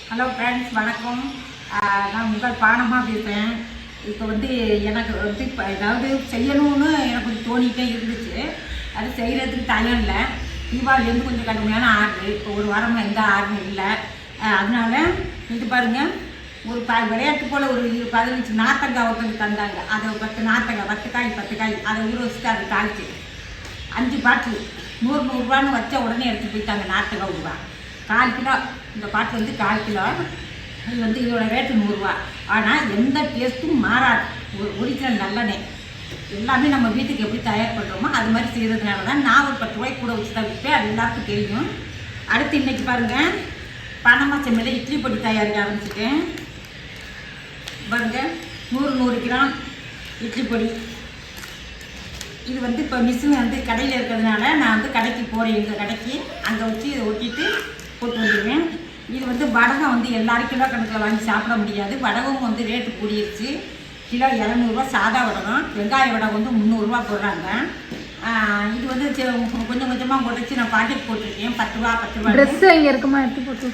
Hello friends, வணக்கம். நான் உங்கள் பானமாக பேசுகிறேன். இப்போ வந்து எனக்கு வந்து இப்போ ஏதாவது செய்யணும்னு எனக்கு கொஞ்சம் தோணிகிட்டே இருந்துச்சு. அது செய்கிறதுக்கு டைம் இல்லை. தீபாவளிலேருந்து கொஞ்சம் கடுமையான ஆர்டரு. இப்போ ஒரு வாரமாக எந்த ஆர்டரும் இல்லை. அதனால இது பாருங்கள், ஒரு விளையாட்டு போல் ஒரு 15 நார்த்தங்காய் ஒருத்தங்க தந்தாங்க. அதை 10 நார்த்தங்காய் 10 காய் அதை ஊற வச்சுட்டு அதை தாளிச்சு 5 பாட்டில் 100 வச்ச உடனே எடுத்து போயிட்டாங்க. நார்த்தங்காய் ரூபா 4 கிலோ. இந்த பாட்டில் வந்து 4 கிலோ. இது வந்து இதோட ரேட்டு 100 ரூபா. ஆனால் எந்த டேஸ்ட்டும் மாறாது. ஒரிஜினல் நல்லெண்ணெய். எல்லாமே நம்ம வீட்டுக்கு எப்படி தயார் பண்ணுறோமோ அது மாதிரி செய்கிறதுனால தான் நான் ஒரு 10 ரூபாய்க்கு கூட வச்சு தான் விற்பேன். அது எல்லாருக்கும் தெரியும். அடுத்து இன்றைக்கி பாருங்கள், பனமா செம்மையில் இட்லி பொடி தயாரிக்க ஆரம்பிச்சிட்டேன். பாருங்கள், 100 கிராம் இட்லி பொடி. இது வந்து இப்போ மிஷின் வந்து கடையில் இருக்கிறதுனால நான் வந்து கடைக்கு போகிறேன். எங்கள் கடைக்கு அங்கே வச்சு இதை ஒட்டிட்டு போட்டு வந்துடுவேன். இது வந்து வடகம் வந்து எல்லாரும் கிலோ கணக்கில் வாங்கி சாப்பிட முடியாது. வடகம் வந்து ரேட்டு கூடிருச்சு. கிலோ 200 சாதா வடகம். வெங்காய வடகம் வந்து 300 ரூபா போடுறாங்க. இது வந்து கொஞ்சம் கொஞ்சமாக உடச்சி நான் பாக்கெட் போட்டிருக்கேன். 10 ரூபா. ட்ரெஸ் இங்கே இருக்குமா எடுத்து போட்டு.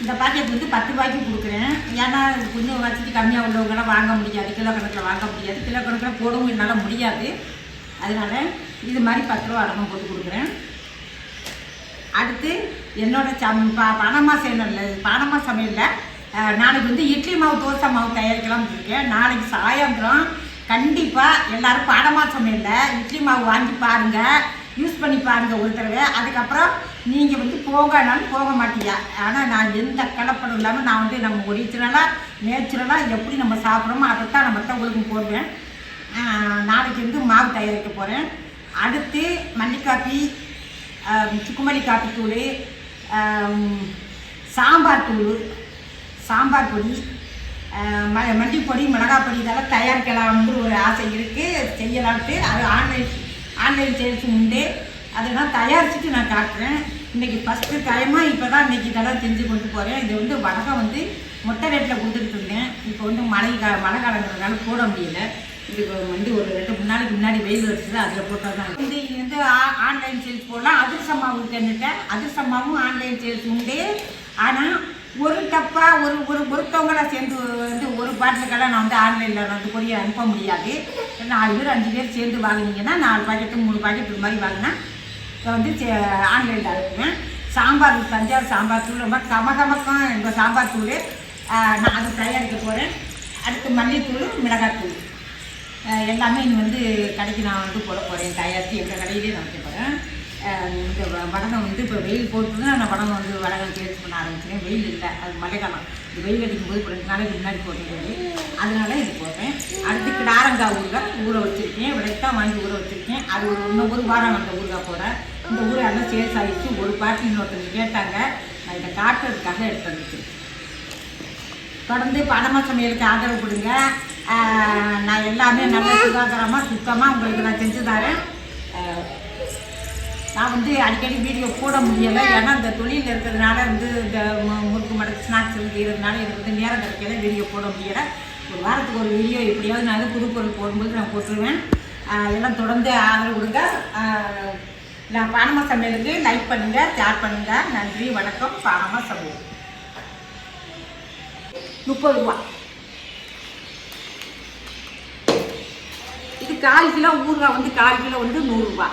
இந்த பாக்கெட் வந்து 10 ரூபாய்க்கு கொடுக்குறேன். ஏன்னா கொஞ்சம் வசதி கம்மியாக உள்ளவங்களாம் வாங்க முடியாது. கிலோ கணக்கில் வாங்க முடியாது. கிலோ கணக்கில் போடவும் என்னால் முடியாது. அதனால் இது மாதிரி 10 ரூபா அடக்கம் போட்டு கொடுக்குறேன். அடுத்து என்னோட பனமா சமையலில் நாளைக்கு வந்து இட்லி மாவு தோசை மாவு தயாரிக்கலாம்னு இருக்கேன். நாளைக்கு சாயந்தரம் கண்டிப்பாக எல்லோரும் பனமா சமையலில் இட்லி மாவு வாங்கி பாருங்கள், யூஸ் பண்ணி பாருங்கள் ஒரு தடவை. அதுக்கப்புறம் நீங்கள் வந்து போகனாலும் போக மாட்டீங்க. ஆனால் நான் எந்த கலப்படம் இல்லாமல் நான் வந்து நம்ம ஒரிஜினலாக நேச்சுரலாக எப்படி நம்ம சாப்பிட்றோமோ அதைத்தான் நம்ம தான் உங்களுக்கு போடுவேன். நாளைக்கு வந்து மாவு தயாரிக்க போகிறேன். அடுத்து மல்லிக்காப்பி, சுக்குமல்லி காப்பி தூள், சாம்பார் தூள், சாம்பார் பொடி, மல்லிப்பொடி, மிளகாய் பொடி இதெல்லாம் தயாரிக்கலாம்னு ஒரு ஆசை இருக்குது. செய்யலான்ட்டு அது ஆன்லைன் சேல்ஸ் உண்டு. அதெல்லாம் தயாரிச்சுட்டு நான் காட்டுறேன். இன்றைக்கி ஃபஸ்ட்டு டைமாக இப்போ தான் இன்றைக்கி இதெல்லாம் செஞ்சு கொண்டு போகிறேன். இது வந்து வடகம் வந்து மொட்டை ரேட்டில் கொடுத்துட்டு இருந்தேன். இப்போ வந்து மழை காலங்கிறதுனால போட முடியல. இதுக்கு வந்து ஒரு 2 நாளைக்கு முன்னாடி வெயில் வச்சுது, அதில் போட்டால் தான் வந்து இது வந்து ஆன்லைன் சேல்ஸ் போடலாம். அதிரசம் மாவு தெரிஞ்சுட்டேன். அதிரசம் மாவும் ஆன்லைன் சேல்ஸ் உண்டு. ஆனால் ஒரு டப்பா ஒருத்தவங்கள சேர்ந்து வந்து ஒரு பாட்டிலுக்கெல்லாம் நான் வந்து ஆன்லைனில் வந்து கொரிய அனுப்ப முடியாது. 4 பேர் 5 பேர் சேர்ந்து வாங்கினீங்கன்னா 4 பாக்கெட்டு 3 பாக்கெட் இது மாதிரி வாங்கினா வந்து ஆன்லைனில் அனுப்புவேன். சாம்பார் தஞ்சாவூர் சாம்பார் தூள் ரொம்ப கமகமக்கம். இந்த சாம்பார் தூள் நான் அது தயாரிக்க போகிறேன். அடுத்து மல்லித்தூள், மிளகாத்தூள் எல்லாமே இது வந்து கடைக்கு நான் வந்து போட போகிறேன். தயாரித்து எங்கள் கடையிலே நான் வைக்க போகிறேன். இந்த வடகம் வந்து இப்போ வெயில் போட்டு தான் நான் வடகம் சேல்ஸ் பண்ண ஆரம்பிச்சிட்டேன். வெயில் இல்லை, அது மழைக்காலம். இது வெயில் அடிக்கும்போது இப்போ 2 நாளைக்கு முன்னாடி போட்டுருக்காரு. அதனால இது போடுறேன். அடுத்து கிடாரங்காய் ஊற வச்சுருக்கேன். விடைத்தான் வாங்கி ஊற வச்சுருக்கேன். அது ஒரு வாரம் அந்த ஊறுகாய் போட. இந்த ஊரெல்லாம் சேல்ஸ் ஆகிடுச்சு. ஒரு பாட்டில் இன்னொருத்தங்க கேட்டாங்க. நான் இதை காட்டுறதுக்காக எடுத்து வந்துச்சு. தொடர்ந்து பனமா சமையலுக்கு ஆதரவு கொடுங்க. நான் எல்லாமே நல்ல சுகாதாரமாக சுத்தமாக உங்களுக்கு நான் செஞ்சு தரேன். நான் வந்து அடிக்கடி வீடியோ போட முடியலை. ஏன்னா இந்த தொழிலில் இருக்கிறதுனால வந்து இந்த முறுக்கு மடக்கு ஸ்நாக்ஸ் செய்கிறதுனால எனக்கு வந்து நேரம் கிடைக்கல, வீடியோ போட முடியலை. ஒரு வாரத்துக்கு ஒரு வீடியோ எப்படியாவது நான் புது பொருள் போடும்போது நான் போட்டுருவேன். எல்லாம் தொடர்ந்து ஆதரவு கொடுங்க. நான் பனமா சமையலுக்கு லைக் பண்ணுங்கள், ஷேர் பண்ணுங்கள். நன்றி, வணக்கம். பனமா சமையல் 30 ரூபா. இது 1/4 கிலோ ஊறுகாய் வந்து 1/4 கிலோ வந்து 100 ரூபா.